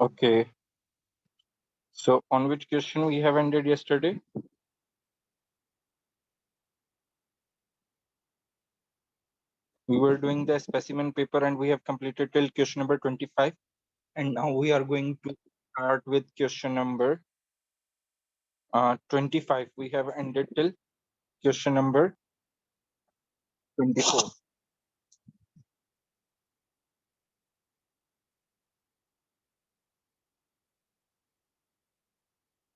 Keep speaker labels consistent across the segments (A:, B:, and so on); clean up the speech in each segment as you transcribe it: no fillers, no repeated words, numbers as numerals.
A: Okay. So on which question we have ended yesterday? We were doing the specimen paper and we have completed till question number 25. And now we are going to start with question number 25. We have ended till question number 24.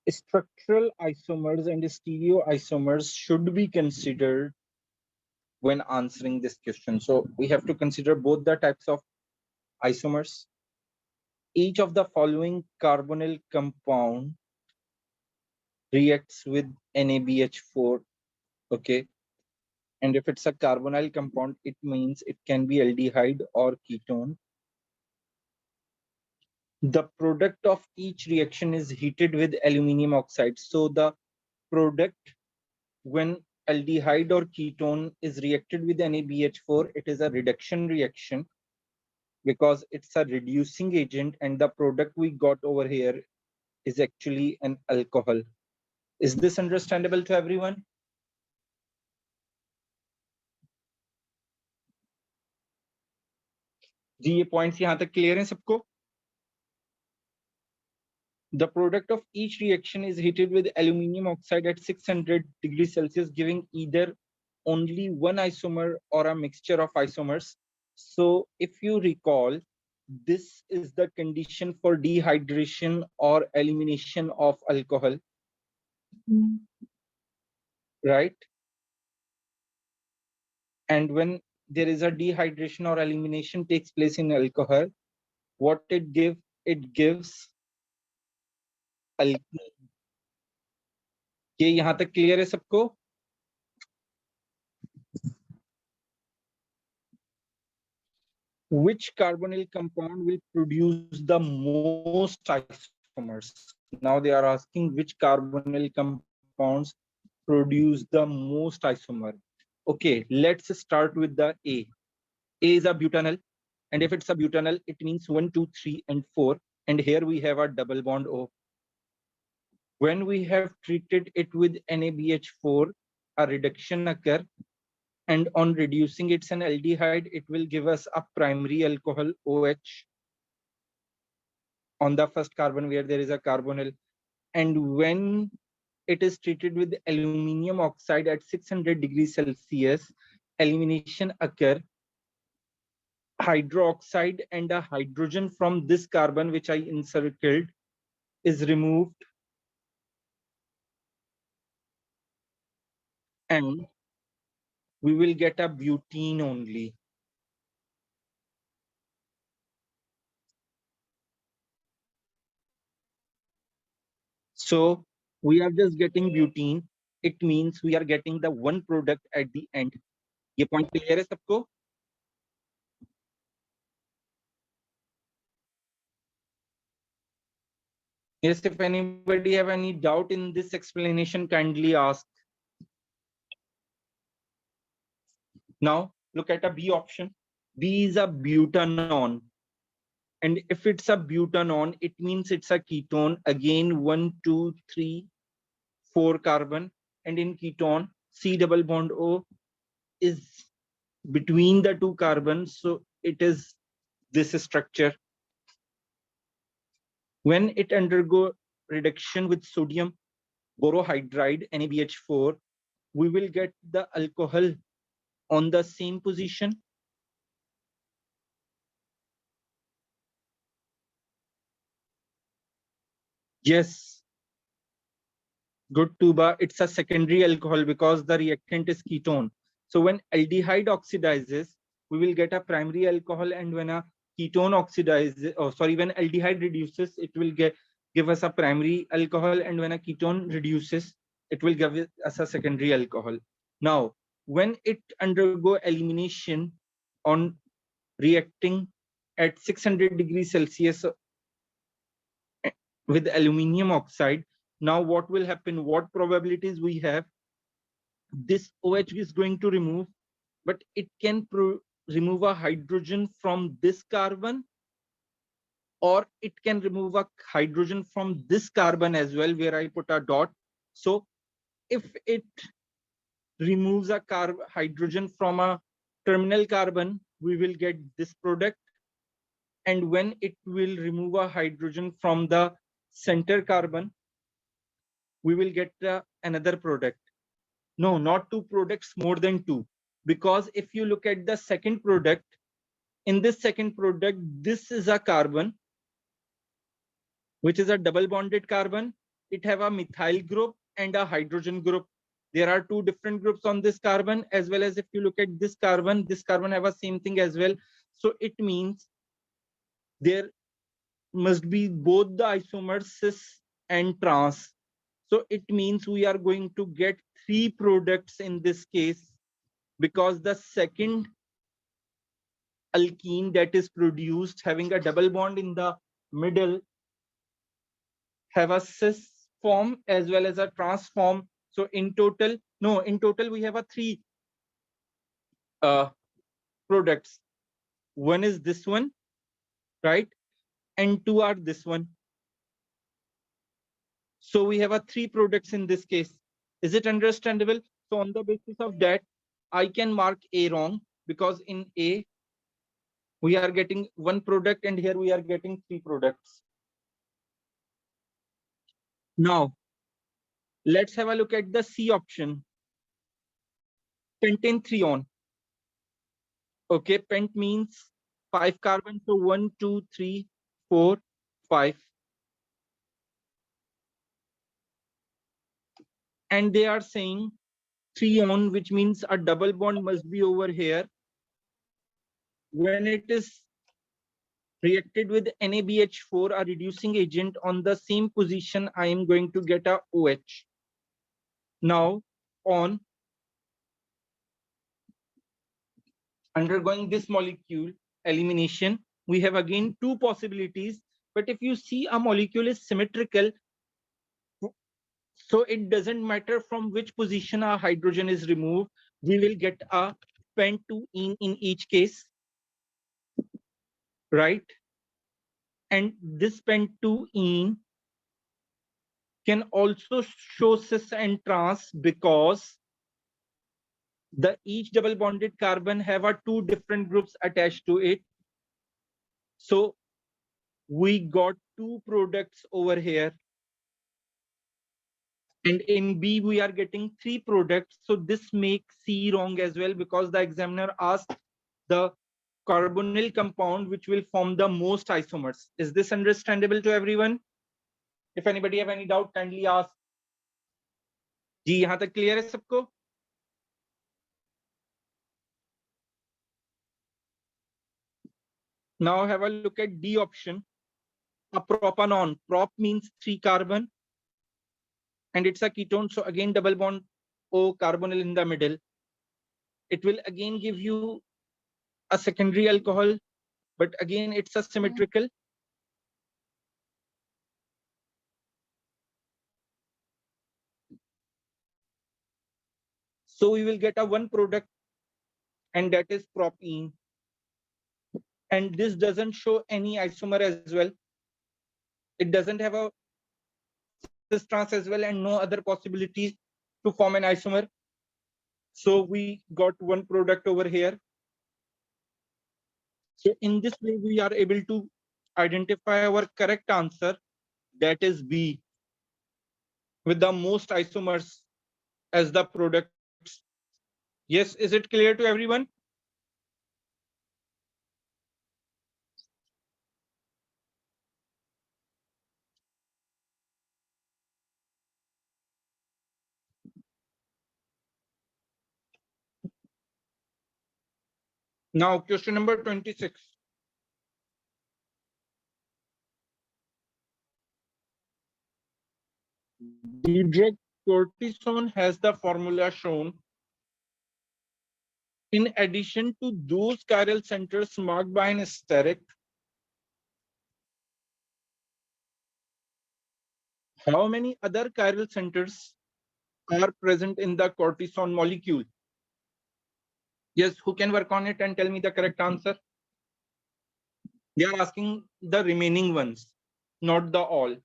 A: Structural isomers and stereoisomers should be considered when answering this question. So we have to consider both the types of isomers. Each of the following carbonyl compound reacts with NaBH4. Okay. And if it's a carbonyl compound, it means it can be aldehyde or ketone. The product of each reaction is heated with aluminum oxide. So the product, when aldehyde or ketone is reacted with NaBH4, it is a reduction reaction because it's a reducing agent, and the product we got over here is actually an alcohol. Is this understandable to everyone? जी ये points यहाँ तक clear हैं सबको? The product of each reaction is heated with aluminum oxide at 600 degrees Celsius, giving either only one isomer or a mixture of isomers. So if you recall, this is the condition for dehydration or elimination of alcohol, right? And when there is a dehydration or elimination takes place in alcohol, what it gives? It gives alkene. ये यहाँ तक clear है सबको? Which carbonyl compound will produce the most isomers? Now they are asking which carbonyl compounds produce the most isomer. Okay, let's start with the A. A is a butanol, and if it's a butanol, it means 1, 2, 3, and 4. And here we have a double bond O. When we have treated it with NaBH4, a reduction occurs, and on reducing it's an aldehyde, it will give us a primary alcohol OH on the first carbon where there is a carbonyl. And when it is treated with aluminum oxide at 600 degrees Celsius, elimination occur. Hydroxide and a hydrogen from this carbon, which I encircled, is removed. And we will get a butene only. So we are just getting butene. It means we are getting the one product at the end. ये point clear है सबको? Yes, if anybody have any doubt in this explanation, kindly ask. Now look at a B option. B is a butanon. And if it's a butanon, it means it's a ketone. Again, 1, 2, 3, 4 carbon. And in ketone, C double bond O is between the two carbons. So it is this structure. When it undergo reduction with sodium borohydride, NaBH4, we will get the alcohol on the same position. Yes. Good, Tuba. It's a secondary alcohol because the reactant is ketone. So when aldehyde oxidizes, we will get a primary alcohol, and when a ketone oxidizes, when aldehyde reduces, it will give us a primary alcohol, and when a ketone reduces, it will give us a secondary alcohol. Now, when it undergo elimination on reacting at 600 degrees Celsius with aluminum oxide, now what will happen? What probabilities we have? This OH is going to remove, but it can remove a hydrogen from this carbon or it can remove a hydrogen from this carbon as well, where I put a dot. So if it removes a hydrogen from a terminal carbon, we will get this product. And when it will remove a hydrogen from the center carbon, we will get another product. No, not two products, more than two. Because if you look at the second product, in this second product, this is a carbon, which is a double bonded carbon. It have a methyl group and a hydrogen group. There are two different groups on this carbon, as well as if you look at this carbon have a same thing as well. So it means there must be both the isomers cis and trans. So it means we are going to get three products in this case, because the second alkene that is produced having a double bond in the middle have a cis form as well as a trans form. So in total we have a three products. One is this one, right? And two are this one. So we have a three products in this case. Is it understandable? So on the basis of that, I can mark A wrong, because in A we are getting one product and here we are getting three products. Now let's have a look at the C option. Pentane 3-on. Okay, pent means 5 carbon, so 1, 2, 3, 4, 5. And they are saying 3-on, which means a double bond must be over here. When it is reacted with NaBH4, a reducing agent, on the same position, I am going to get a OH. Now, on undergoing this molecule elimination, we have again two possibilities. But if you see a molecule is symmetrical, so it doesn't matter from which position a hydrogen is removed, we will get a pent2-ene in each case, right? And this pent2-ene can also show cis and trans, because the each double bonded carbon have a two different groups attached to it. So we got two products over here. And in B, we are getting three products. So this makes C wrong as well, because the examiner asked the carbonyl compound which will form the most isomers. Is this understandable to everyone? If anybody have any doubt, kindly ask. जी यहाँ तक clear है सबको? Now have a look at D option. A propanone. Prop means 3 carbon and it's a ketone. So again double bond O, carbonyl in the middle. It will again give you a secondary alcohol, but again it's a symmetrical. So we will get a one product, and that is propene. And this doesn't show any isomer as well. It doesn't have a cis trans as well, and no other possibilities to form an isomer. So we got one product over here. So in this way, we are able to identify our correct answer, that is B, with the most isomers as the products. Yes, is it clear to everyone? Now, question number 26. The drug cortisone has the formula shown. In addition to those chiral centers marked by an asterisk, how many other chiral centers are present in the cortisone molecule? Yes, who can work on it and tell me the correct answer? They are asking the remaining ones, not the all.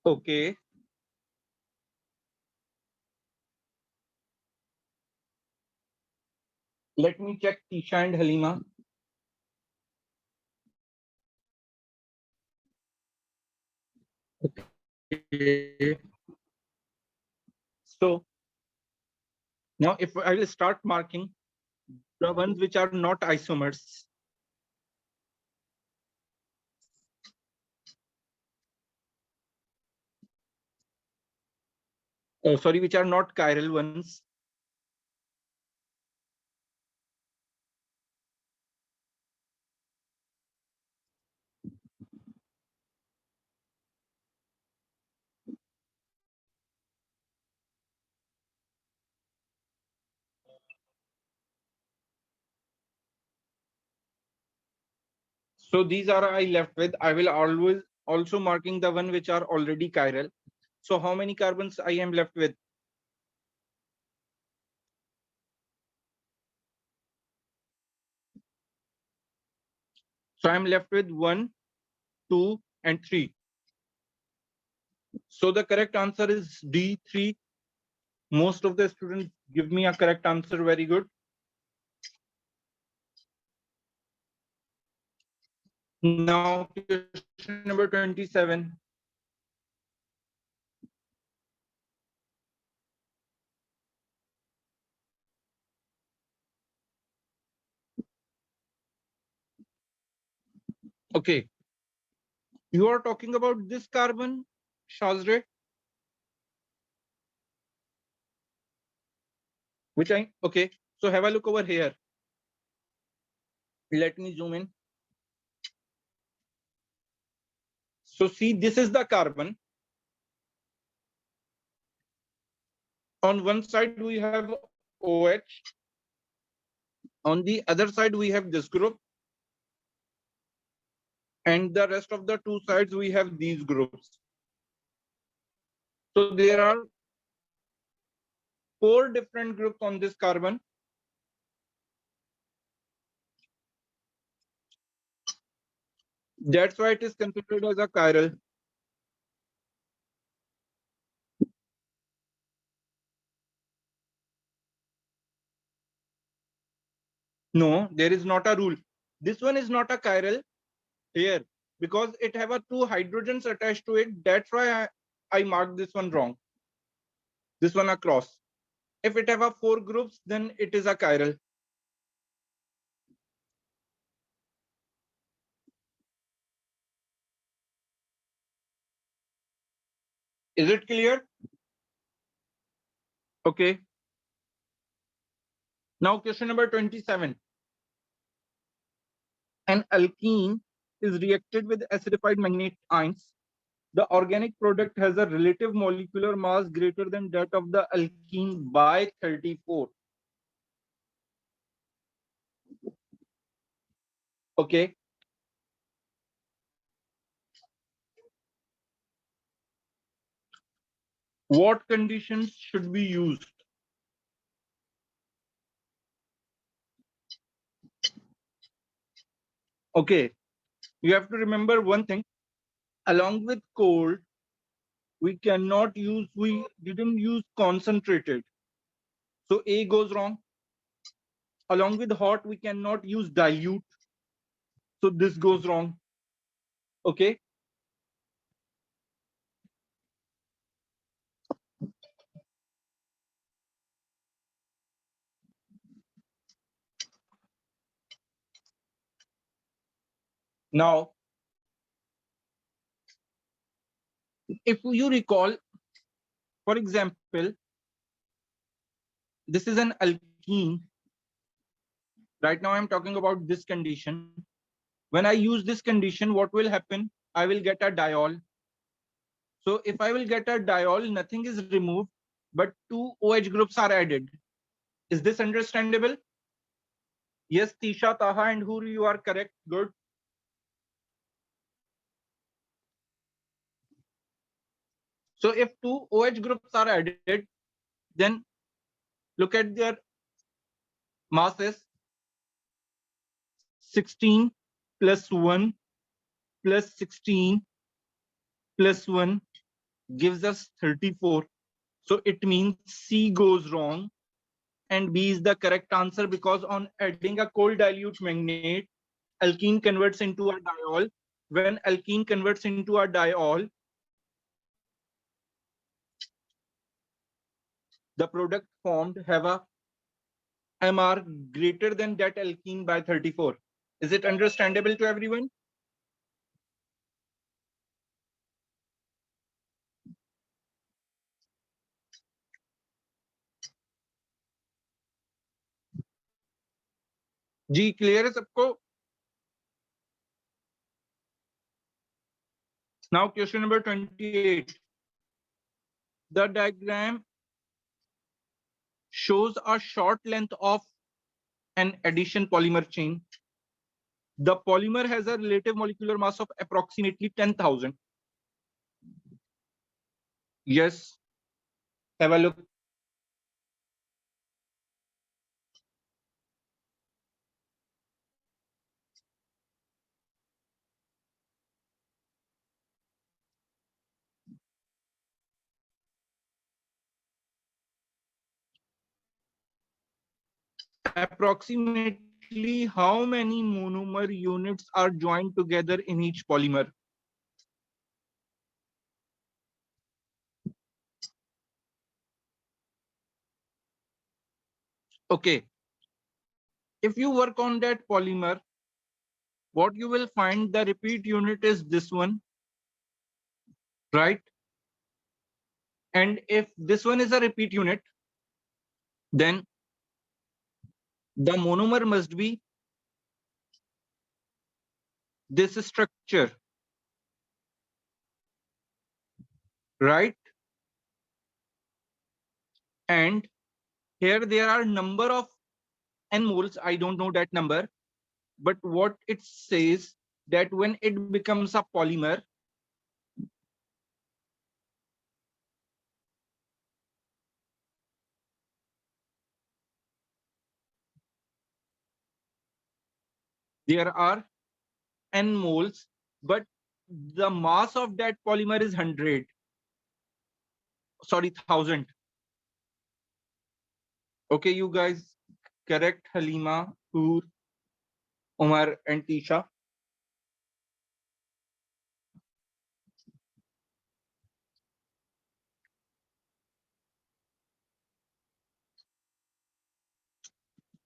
A: Okay. Let me check Tisha and Halima. Okay. So now if I will start marking the ones which are not isomers. Oh, sorry, which are not chiral ones. So these are I left with. I will always also marking the one which are already chiral. So how many carbons I am left with? So I'm left with 1, 2, and 3. So the correct answer is D3. Most of the students give me a correct answer. Very good. Now question number 27. Okay. You are talking about this carbon, Shazre, which I, okay. So have a look over here. Let me zoom in. So see, this is the carbon. On one side, we have OH. On the other side, we have this group. And the rest of the two sides, we have these groups. So there are 4 different groups on this carbon. That's why it is considered as a chiral. No, there is not a rule. This one is not a chiral here because it have a 2 hydrogens attached to it. That's why I marked this one wrong. This one across. If it have a 4 groups, then it is a chiral. Is it clear? Okay. Now question number 27. An alkene is reacted with acidified manganate ions. The organic product has a relative molecular mass greater than that of the alkene by 34. Okay. What conditions should be used? Okay. You have to remember one thing. Along with cold, we didn't use concentrated. So A goes wrong. Along with hot, we cannot use dilute. So this goes wrong. Okay. Now, if you recall, for example, this is an alkene. Right now, I'm talking about this condition. When I use this condition, what will happen? I will get a diol. So if I will get a diol, nothing is removed, but 2 OH groups are added. Is this understandable? Yes, Tisha, Taha, and Hur, you are correct. Good. So if two OH groups are added, then look at their masses. 16 plus 1 plus 16 plus 1 gives us 34. So it means C goes wrong and B is the correct answer, because on adding a cold dilute magnate, alkene converts into a diol. When alkene converts into a diol, the product formed have a MR greater than that alkene by 34. Is it understandable to everyone? Ji clear है सबको? Now question number 28. The diagram shows a short length of an addition polymer chain. The polymer has a relative molecular mass of approximately 10,000. Yes, have a look. Approximately how many monomer units are joined together in each polymer? Okay, if you work on that polymer, what you will find, the repeat unit is this one, right? And if this one is a repeat unit, then the monomer must be this structure, right? And here there are number of n moles. I don't know that number, but what it says that when it becomes a polymer, there are n moles, but the mass of that polymer is 100. Sorry, 1000. Okay, you guys correct Halima, Tur, Umar, and Tisha.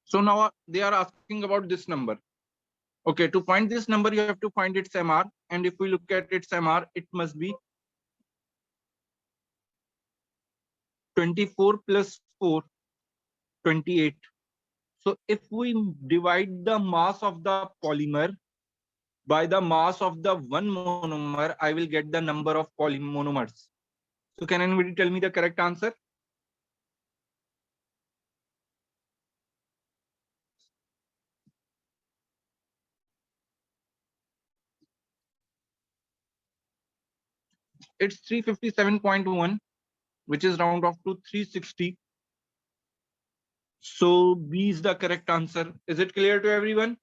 A: So now they are asking about this number. Okay, to find this number, you have to find its MR. And if we look at its MR, it must be 24 plus 4, 28. So if we divide the mass of the polymer by the mass of the one monomer, I will get the number of monomers. So can anybody tell me the correct answer? It's 357.1, which is round off to 360. So B is the correct answer. Is it clear to everyone?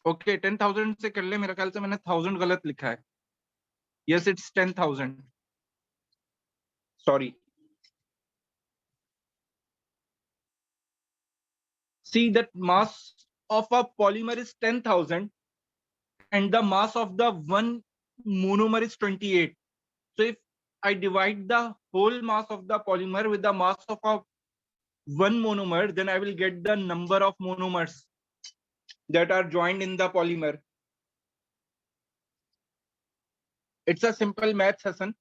A: Okay, 10,000 से कर ले, मेरा ख्याल से मैंने 1000 गलत लिखा है. Yes, it's 10,000. Sorry. See, that mass of a polymer is 10,000 and the mass of the one monomer is 28. So if I divide the whole mass of the polymer with the mass of a one monomer, then I will get the number of monomers that are joined in the polymer. It's a simple math, Hassan.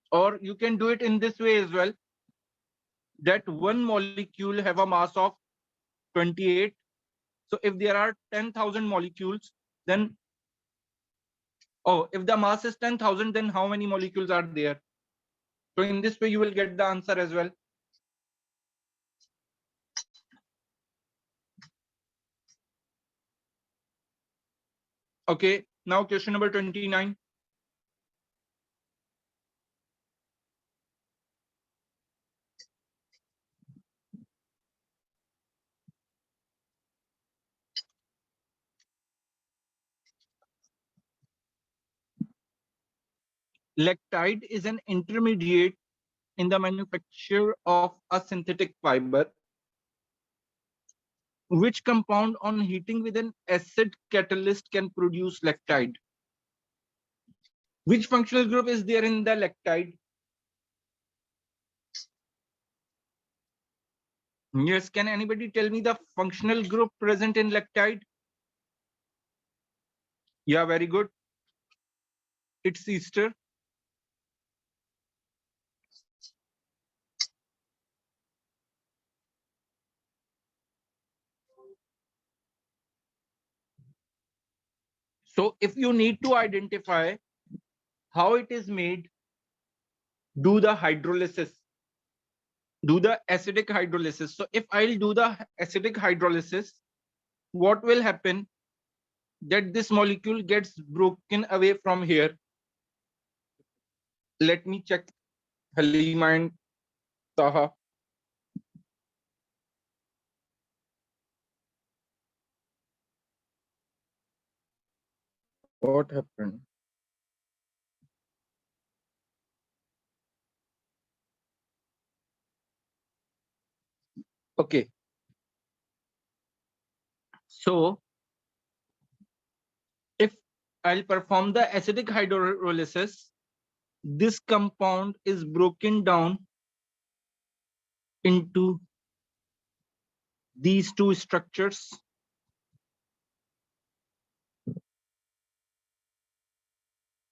A: Or you can do it in this way as well, that one molecule have a mass of 28. So if there are 10,000 molecules, then Oh, if the mass is 10,000, then how many molecules are there? So in this way, you will get the answer as well. Okay, now question number 29. Lactide is an intermediate in the manufacture of a synthetic fiber. Which compound on heating with an acid catalyst can produce lactide? Which functional group is there in the lactide? Yes, can anybody tell me the functional group present in lactide? Yeah, very good. It's ester. So if you need to identify how it is made, do the hydrolysis, do the acidic hydrolysis. So if I'll do the acidic hydrolysis, what will happen? That this molecule gets broken away from here. Let me check. Halima and Taha. What happened? Okay. So if I'll perform the acidic hydrolysis, this compound is broken down into these two structures.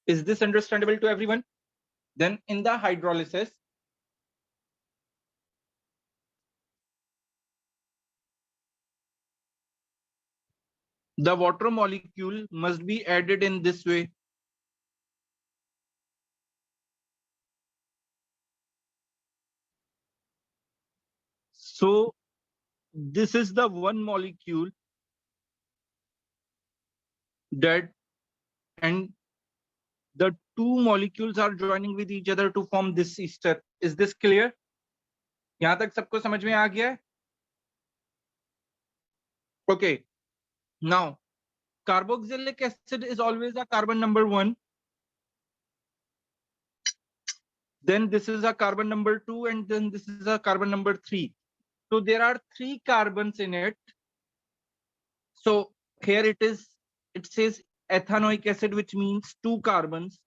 A: Is this understandable to everyone? Then in the hydrolysis, the water molecule must be added in this way. So this is the one molecule that, and the two molecules are joining with each other to form this ester. Is this clear? यहाँ तक सबको समझ में आ गया है? Okay. Now, carboxylic acid is always a carbon number 1. Then this is a carbon number 2, and then this is a carbon number 3. So there are 3 carbons in it. So here it says ethanoic acid, which means 2 carbons.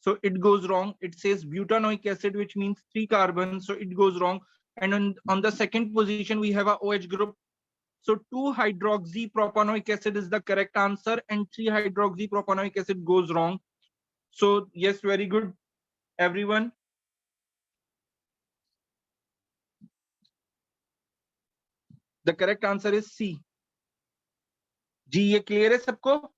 A: So it goes wrong. It says butanoic acid, which means 3 carbons. So it goes wrong. And on the second position, we have a OH group. So 2-hydroxypropanoic acid is the correct answer, and 3-hydroxypropanoic acid goes wrong. So yes, very good, everyone. The correct answer is C. जी ये clear है सबको?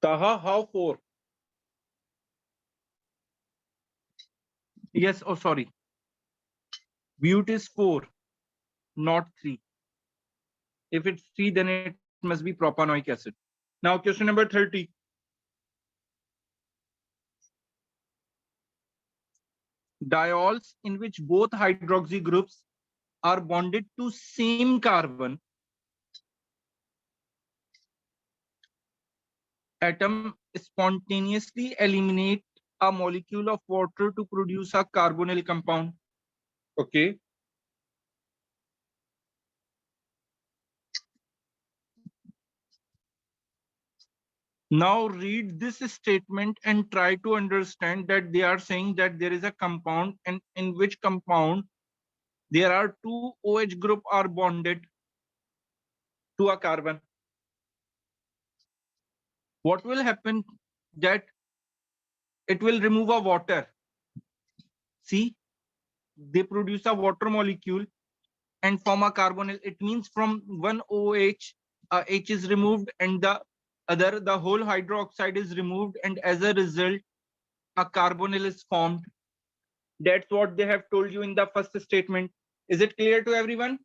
A: Taha, how 4? Yes, oh sorry. But is 4, not 3. If it's 3, then it must be propanoic acid. Now question number 30. Diols in which both hydroxy groups are bonded to same carbon atom spontaneously eliminate a molecule of water to produce a carbonyl compound. Okay. Now read this statement and try to understand that they are saying that there is a compound, and in which compound there are 2 OH group are bonded to a carbon. what will happen that it will remove a water. See, they produce a water molecule and form a carbonyl. It means from one OH, H is removed and the other, the whole hydroxide is removed, and as a result, a carbonyl is formed. That's what they have told you in the first statement. Is it clear to everyone?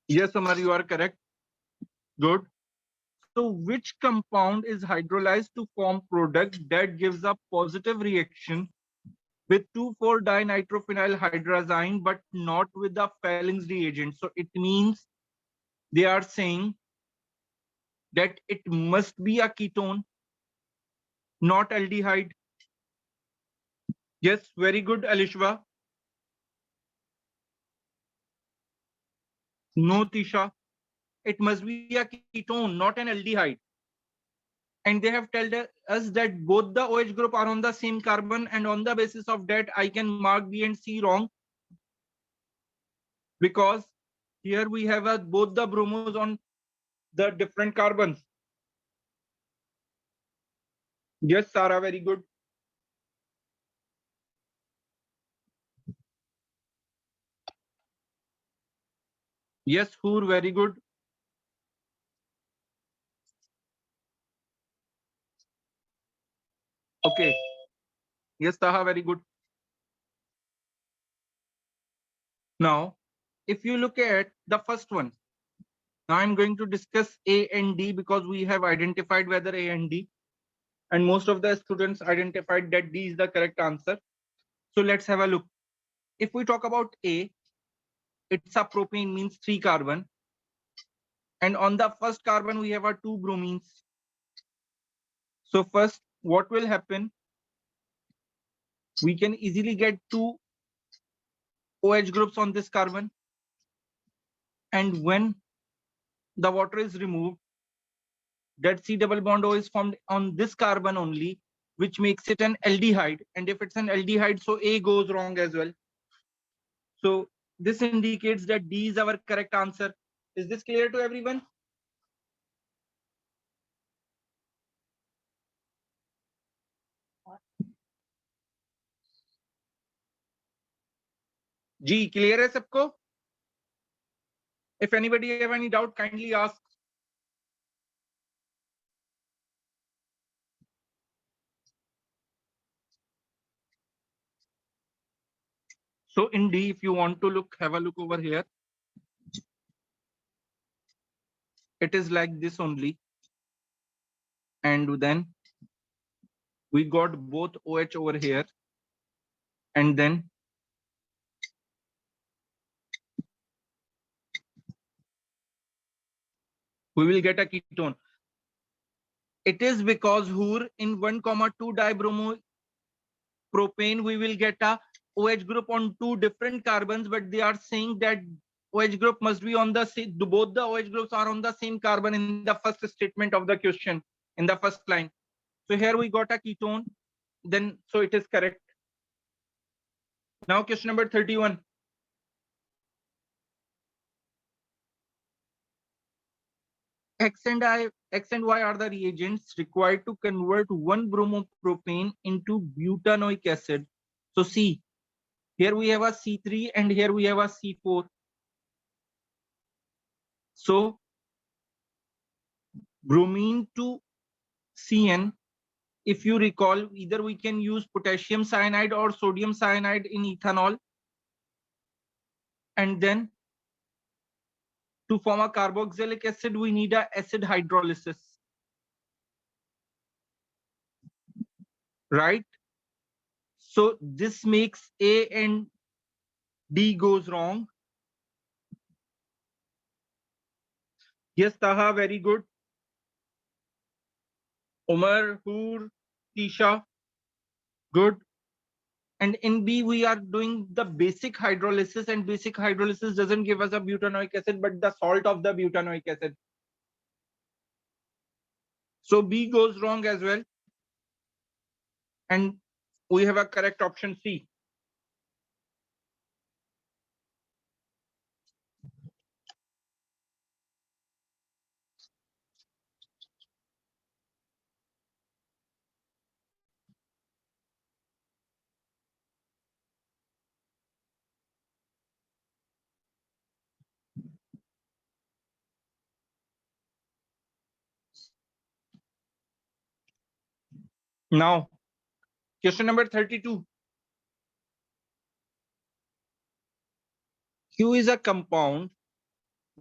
A: Yes, Amar, you are correct. Good. So which compound is hydrolyzed to form product that gives a positive reaction with 2,4-dinitrophenyl hydrazine, but not with the Felling's reagent? So it means they are saying that it must be a ketone, not aldehyde. Yes, very good, Alishwa. No, Tisha. It must be a ketone, not an aldehyde. And they have told us that both the OH group are on the same carbon, and on the basis of that, I can mark B and C wrong, because here we have both the bromos on the different carbons. Yes, Sarah, very good. Yes, Hoor, very good. Okay. Yes, Taha, very good. Now, if you look at the first one, now I'm going to discuss A and D because we have identified whether A and D, and most of the students identified that D is the correct answer. So let's have a look. If we talk about A, it's a propane, means 3 carbon. And on the first carbon, we have 2 bromines. So first, what will happen? We can easily get 2 OH groups on this carbon. And when the water is removed, that C double bond O is formed on this carbon only, which makes it an aldehyde. And if it's an aldehyde, so A goes wrong as well. So this indicates that D is our correct answer. Is this clear to everyone? G, clear है सबको? If anybody have any doubt, kindly ask. So in D, if you want to look, have a look over here. It is like this only. And then we got both OH over here. And then we will get a ketone. It is because Hoor in 1,2 dibromo propane, we will get a OH group on 2 different carbons, but they are saying that OH group must be on the same, both the OH groups are on the same carbon in the first statement of the question, in the first line. So here we got a ketone, then so it is correct. Now question number 31. X and Y are the reagents required to convert 1 bromopropane into butanoic acid. So see, here we have a C3 and here we have a C4. So bromine to CN, if you recall, either we can use potassium cyanide or sodium cyanide in ethanol. And then to form a carboxylic acid, we need a acid hydrolysis. Right? So this makes A and D goes wrong. Yes, Taha, very good. Umar, Hoor, Tisha, good. And in B, we are doing the basic hydrolysis, and basic hydrolysis doesn't give us a butanoic acid, but the salt of the butanoic acid. So B goes wrong as well. And we have a correct option C. Now, question number 32. Q is a compound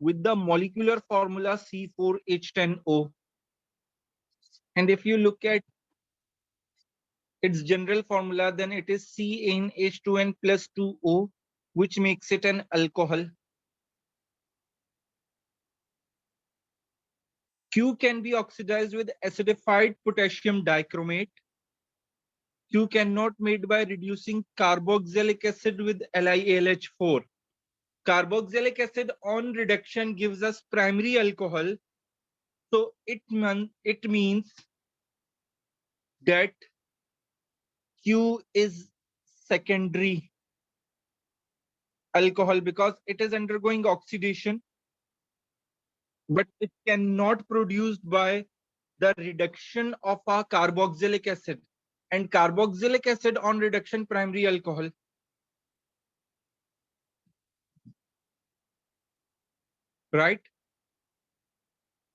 A: with the molecular formula C4H10O. And if you look at its general formula, then it is CnH2n plus 2O, which makes it an alcohol. Q can be oxidized with acidified potassium dichromate. Q cannot made by reducing carboxylic acid with LiAlH4. Carboxylic acid on reduction gives us primary alcohol. So it means that Q is secondary alcohol because it is undergoing oxidation, but it cannot produced by the reduction of a carboxylic acid. And carboxylic acid on reduction primary alcohol. Right?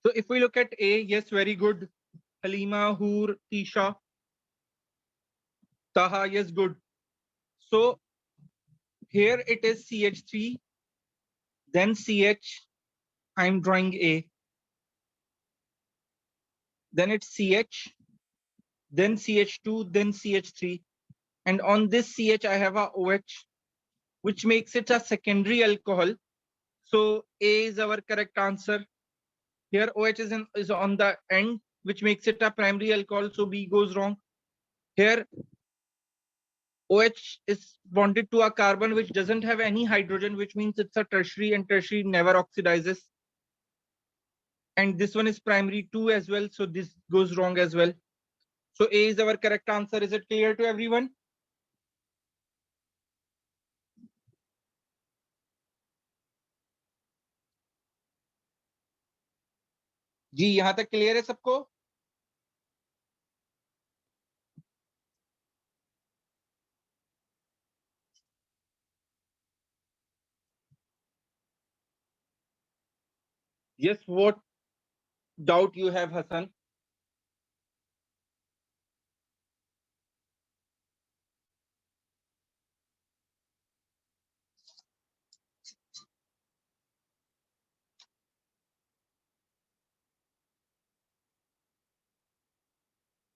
A: So if we look at A, yes, very good. Halima, Hoor, Tisha, Taha, yes, good. So here it is CH3, then CH. I'm drawing A. Then it's CH, then CH2, then CH3. And on this CH, I have a OH, which makes it a secondary alcohol. So A is our correct answer. Here OH is on the end, which makes it a primary alcohol. So B goes wrong. Here OH is bonded to a carbon which doesn't have any hydrogen, which means it's a tertiary, and tertiary never oxidizes. And this one is primary too as well. So this goes wrong as well. So A is our correct answer. Is it clear to everyone? जी यहाँ तक clear है सबको? Yes, what doubt you have, Hassan?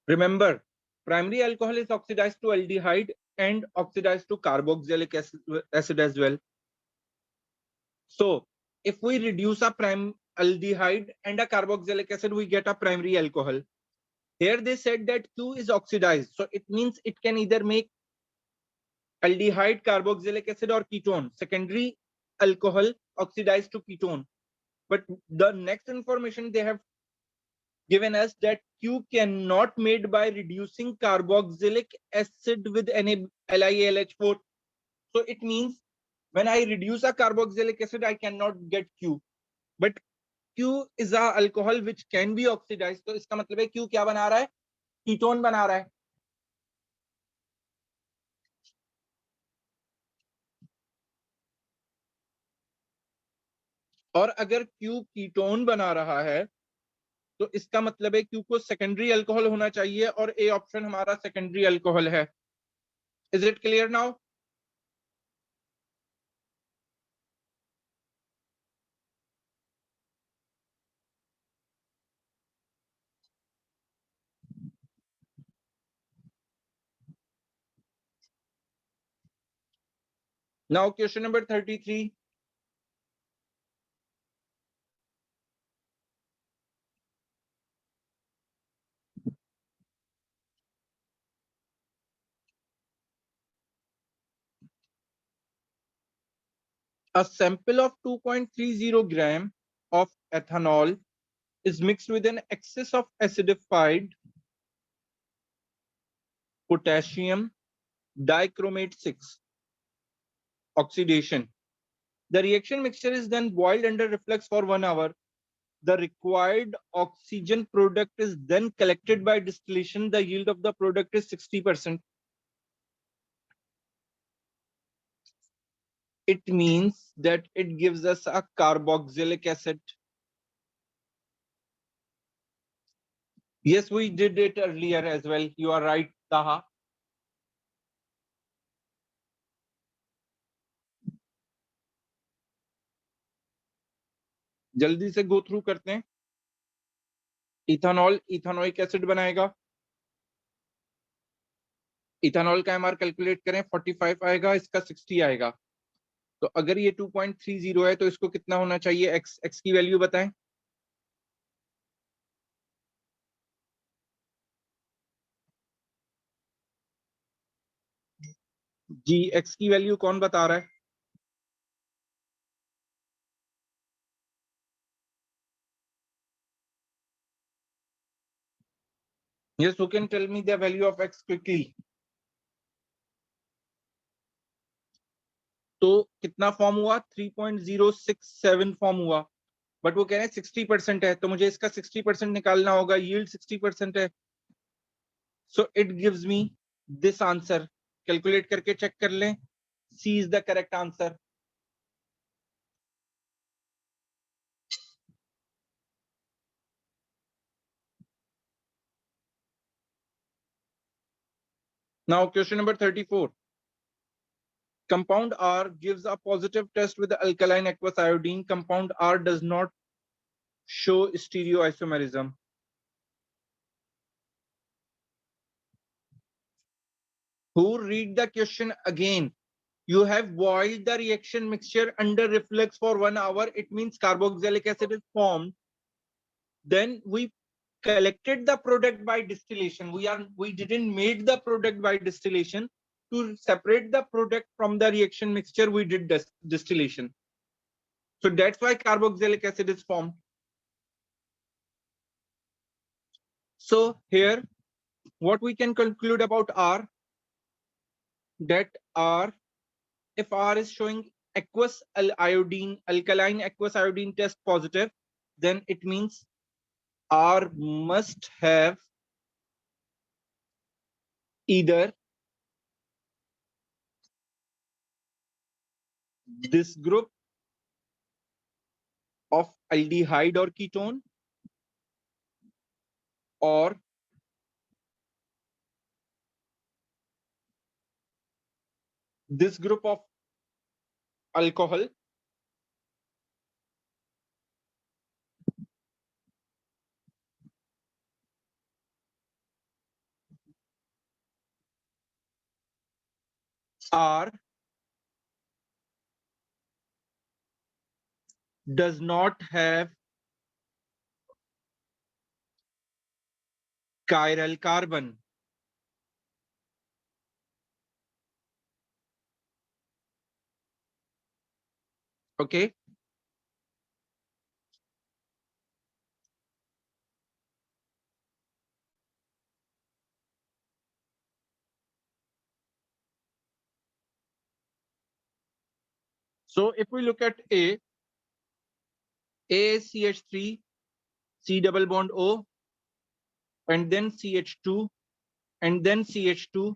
A: Remember, primary alcohol is oxidized to aldehyde and oxidized to carboxylic acid as well. So if we reduce a prime aldehyde and a carboxylic acid, we get a primary alcohol. Here they said that Q is oxidized. So it means it can either make aldehyde, carboxylic acid or ketone, secondary alcohol oxidized to ketone. But the next information they have given us that Q cannot made by reducing carboxylic acid with LiAlH4. So it means when I reduce a carboxylic acid, I cannot get Q. But Q is a alcohol which can be oxidized. तो इसका मतलब है Q क्या बना रहा है? Ketone बना रहा है. और अगर Q कीटोन बना रहा है तो इसका मतलब है Q को सेकेंडरी अल्कोहल होना चाहिए और A ऑप्शन हमारा सेकेंडरी अल्कोहल है. Is it clear now? Now question number 33. A sample of 2.30 gram of ethanol is mixed with an excess of acidified potassium dichromate 6 oxidation. The reaction mixture is then boiled under reflux for 1 hour. The required oxygen product is then collected by distillation. The yield of the product is 60%. It means that it gives us a carboxylic acid. Yes, we did it earlier as well. You are right, Taha. जल्दी से go through करते हैं. Ethanol ethanoic acid बनाएगा. Ethanol का MR calculate करें, 45 आएगा, इसका 60 आएगा. तो अगर ये 2.30 है तो इसको कितना होना चाहिए? एक्स एक्स की वैल्यू बताएं. जी एक्स की वैल्यू कौन बता रहा है? Yes, who can tell me the value of x quickly? तो कितना फॉर्म हुआ? 3.067 फॉर्म हुआ. बट वो कह रहे हैं 60% है, तो मुझे इसका 60% निकालना होगा. यील्ड 60% है. So it gives me this answer. Calculate करके चेक कर लें. C is the correct answer. Now question number 34. Compound R gives a positive test with the alkaline aqueous iodine. Compound R does not show stereoisomerism. Who read the question again? You have boiled the reaction mixture under reflux for 1 hour. It means carboxylic acid is formed. Then we collected the product by distillation. We didn't make the product by distillation. To separate the product from the reaction mixture, we did distillation. So that's why carboxylic acid is formed. So here, what we can conclude about R, that R, if R is showing aqueous iodine, alkaline aqueous iodine test positive, then it means R must have either this group of aldehyde or ketone, or this group of alcohol, R does not have chiral carbon. Okay. So if we look at A is CH3, C double bond O, and then CH2, and then CH2,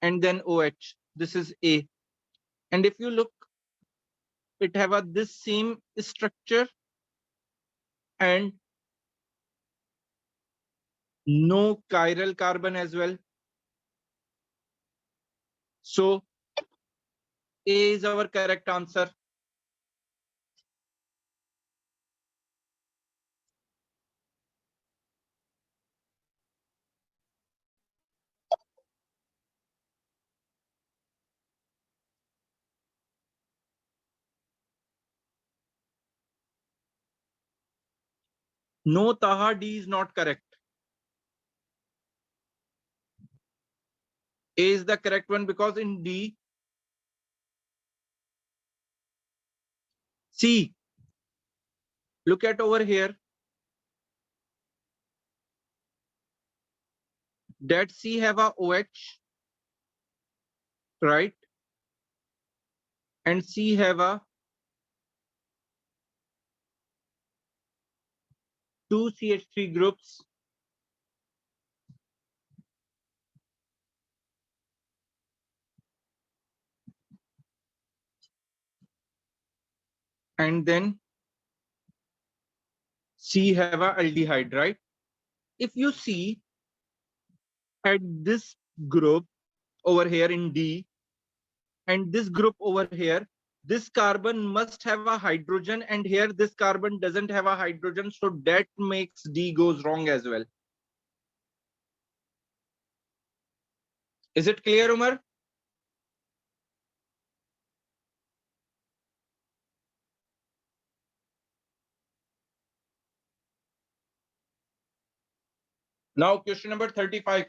A: and then OH. This is A. And if you look, it have this same structure and no chiral carbon as well. So A is our correct answer. No, Taha, D is not correct. A is the correct one because in D, C, look at over here. that C have a OH, right? And C have a two CH3 groups. And then C have a aldehyde, right? If you see at this group over here in D and this group over here, this carbon must have a hydrogen, and here this carbon doesn't have a hydrogen, so that makes D goes wrong as well. Is it clear, Umar? Now question number 35.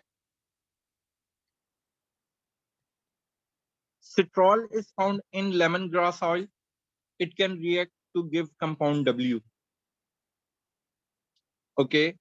A: Citrol is found in lemongrass oil. It can react to give compound W. Okay.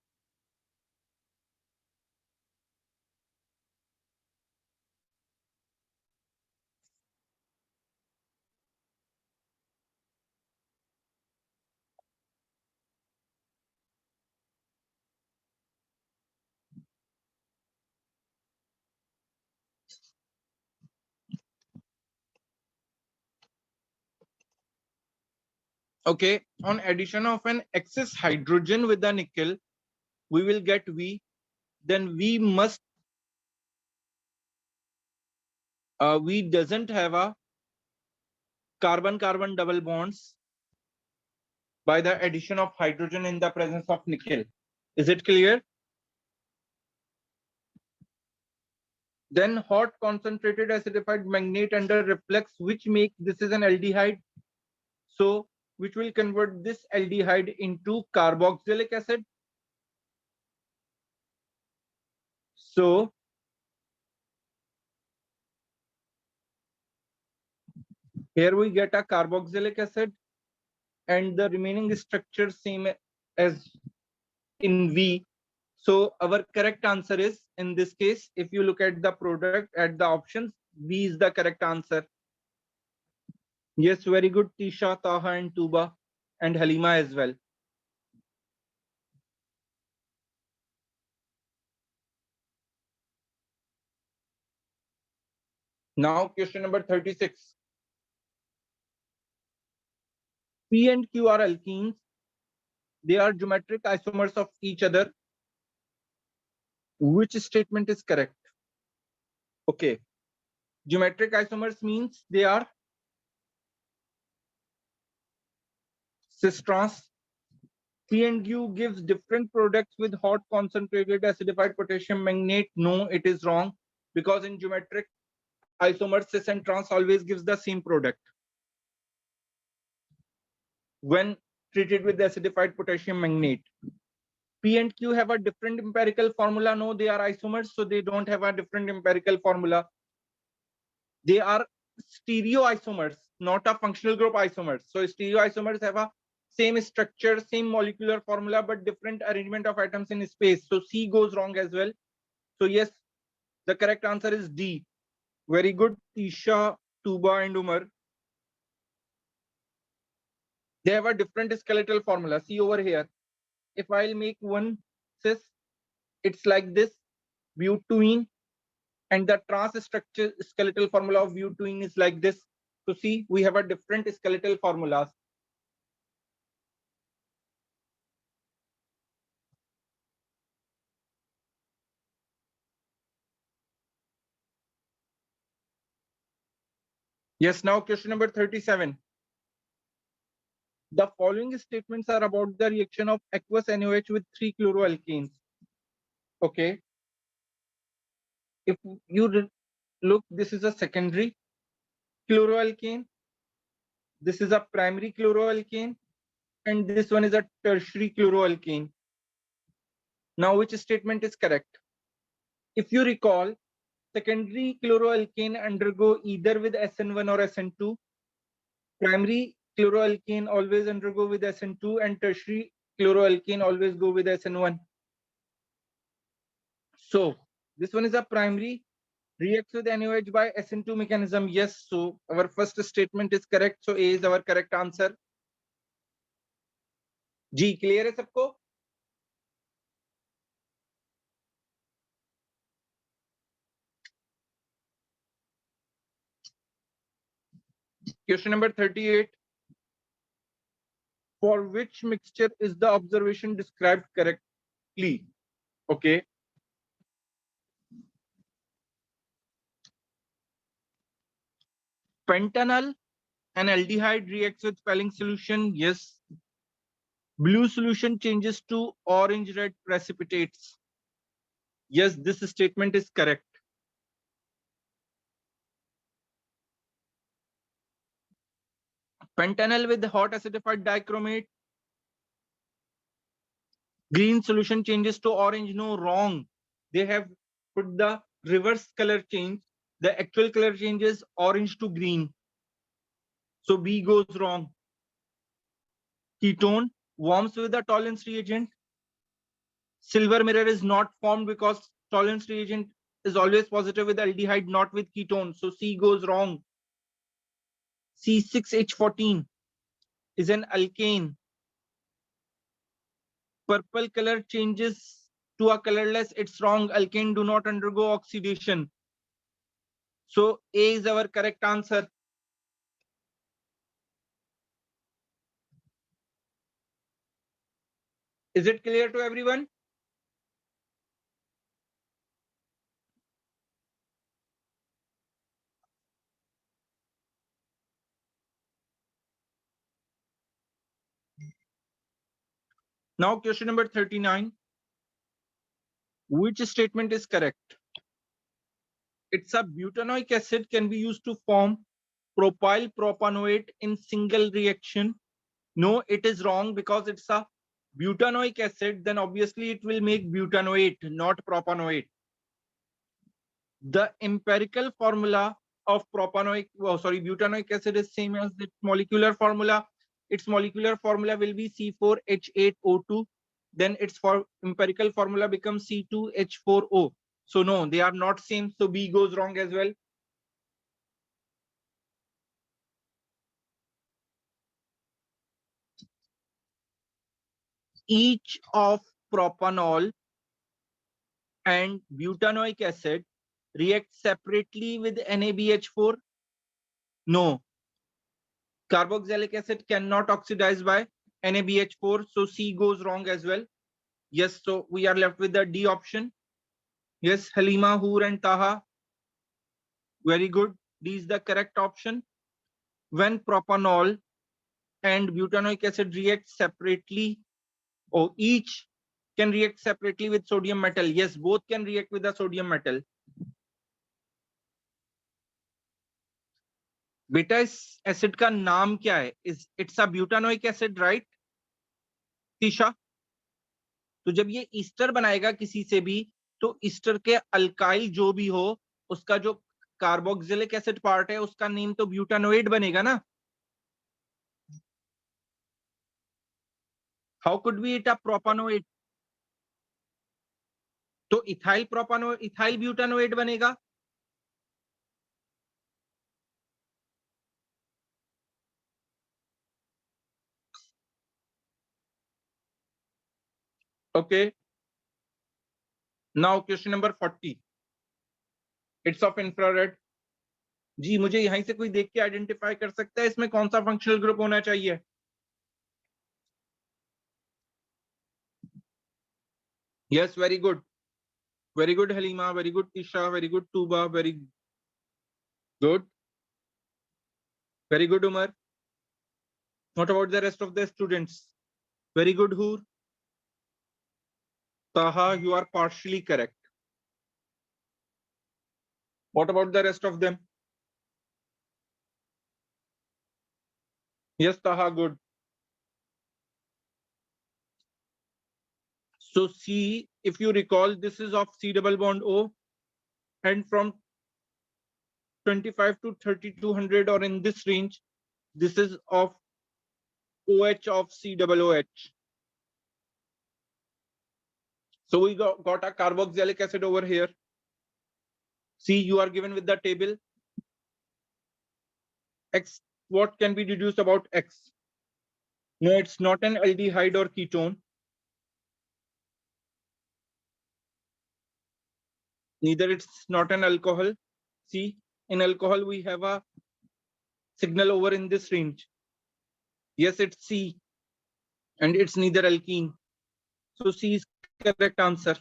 A: Okay. On addition of an excess hydrogen with the nickel, we will get V. Then we doesn't have a carbon-carbon double bonds by the addition of hydrogen in the presence of nickel. Is it clear? Then hot concentrated acidified magnate under reflux, which makes this is an aldehyde. So which will convert this aldehyde into carboxylic acid. So here we get a carboxylic acid, and the remaining structure same as in V. So our correct answer is, in this case, if you look at the product at the options, V is the correct answer. Yes, very good, Tisha, Taha, and Tuba, and Halima as well. Now question number 36. P and Q are alkenes. They are geometric isomers of each other. Which statement is correct? Okay. Geometric isomers means they are cis-trans. P and Q gives different products with hot concentrated acidified potassium magnate. No, it is wrong, because in geometric isomers cis and trans always gives the same product when treated with acidified potassium magnate. P and Q have a different empirical formula. No, they are isomers, so they don't have a different empirical formula. They are stereoisomers, not a functional group isomers. So stereoisomers have a same structure, same molecular formula, but different arrangement of atoms in space. So C goes wrong as well. So yes, the correct answer is D. Very good, Tisha, Tuba, and Umar. They have a different skeletal formula. See over here. If I'll make one cis, it's like this, butene, and the trans structure skeletal formula of butene is like this. So see, we have a different skeletal formulas. Yes, now question number 37. The following statements are about the reaction of aqueous NaOH with 3 chloroalkanes. Okay. If you look, this is a secondary chloroalkane. This is a primary chloroalkane. And this one is a tertiary chloroalkane. Now, which statement is correct? If you recall, secondary chloroalkane undergo either with SN1 or SN2. Primary chloroalkane always undergo with SN2, and tertiary chloroalkane always go with SN1. So This one is a primary, reacts with NaOH by SN2 mechanism. Yes, so our first statement is correct. So A is our correct answer. G, clear है सबको? Question number 38. For which mixture is the observation described correctly? Okay. Pentanol and aldehyde reacts with Pelling solution. Yes. Blue solution changes to orange red precipitates. Yes, this statement is correct. Pentanol with hot acidified dichromate. Green solution changes to orange. No, wrong. They have put the reverse color change. The actual color changes orange to green. So B goes wrong. Ketone warms with the tolerance reagent. Silver mirror is not formed because tolerance reagent is always positive with aldehyde, not with ketone. So C goes wrong. C6H14 is an alkane. Purple color changes to a colorless. It's wrong. Alkane do not undergo oxidation. So A is our correct answer. Is it clear to everyone? Now question number 39. Which statement is correct? It's a butanoic acid can be used to form propyl propanoate in single reaction. No, it is wrong because it's a butanoic acid. Then obviously it will make butanoate, not propanoate. The empirical formula of butanoic acid is same as its molecular formula. Its molecular formula will be C4H8O2. Then its empirical formula becomes C2H4O. So no, they are not same. So B goes wrong as well. Each of propanol and butanoic acid react separately with NaBH4? No. Carboxylic acid cannot oxidize by NaBH4, so C goes wrong as well. Yes, so we are left with the D option. Yes, Halima, Hoor and Taha. Very good. D is the correct option. When propanol and butanoic acid react separately, or each can react separately with sodium metal. Yes, both can react with the sodium metal. बेटा इस acid का नाम क्या है? It's a butanoic acid, right Tisha? तो जब ये Easter बनाएगा किसी से भी, तो ईस्टर के अल्काइल जो भी हो, उसका जो कार्बोक्सिलिक एसिड पार्ट है उसका नेम तो ब्यूटानोएट बनेगा ना. How could be it a propanoate? तो इथाइल प्रोपानो इथाइल ब्यूटानोएट बनेगा. Okay, now question number 40. It's of infrared. जी, मुझे यहीं से कोई देख के आइडेंटिफाई कर सकता है इसमें कौन सा फंक्शनल ग्रुप होना चाहिए? Yes, very good. Very good, Halima. Very good, Tisha. Very good, Tuba. Very good. Very good, Umar. What about the rest of the students? Very good, Hoor. Taha, you are partially correct. What about the rest of them? Yes, Taha, good. So C, if you recall, this is of C double bond O, and from 25 to 3200 or in this range, this is of OH of C double OH. So we got a carboxylic acid over here. See, you are given with the table. X, what can be deduced about X? No, it's not an aldehyde or ketone. Neither it's not an alcohol. See, in alcohol, we have a signal over in this range. Yes, it's C, and it's neither alkene. So C is correct answer.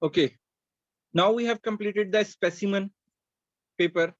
A: Okay. Now we have completed the specimen paper.